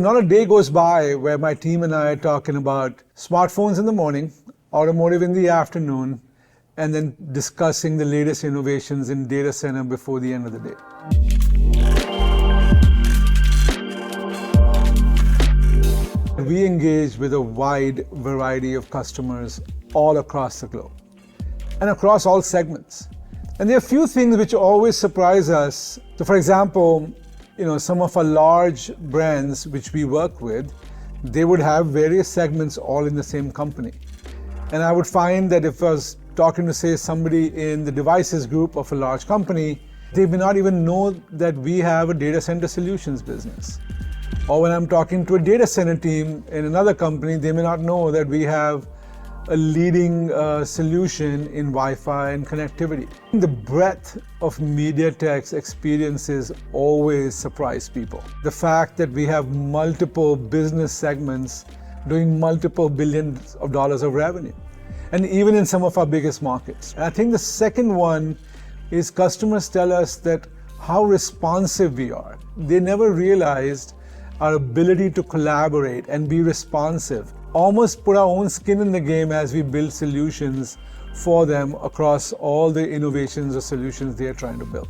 Not a day goes by where my team and I are talking about smartphones in the morning, automotive in the afternoon, and then discussing the latest innovations in data center before the end of the day. We engage with a wide variety of customers all across the globe and across all segments. And there are a few things which always surprise us. So for example, some of our large brands which we work with, they would have various segments all in the same company. And I would find that if I was talking to, say, somebody in the devices group of a large company, they may not even know that we have a data center solutions business. Or when I'm talking to a data center team in another company, they may not know that we have a leading solution in Wi-Fi and connectivity. The breadth of MediaTek's experiences always surprise people. The fact that we have multiple business segments doing multiple billions of dollars of revenue, and even in some of our biggest markets. And I think the second one is customers tell us that how responsive we are. They never realized our ability to collaborate and be responsive, almost put our own skin in the game as we build solutions for them across all the innovations or solutions they are trying to build.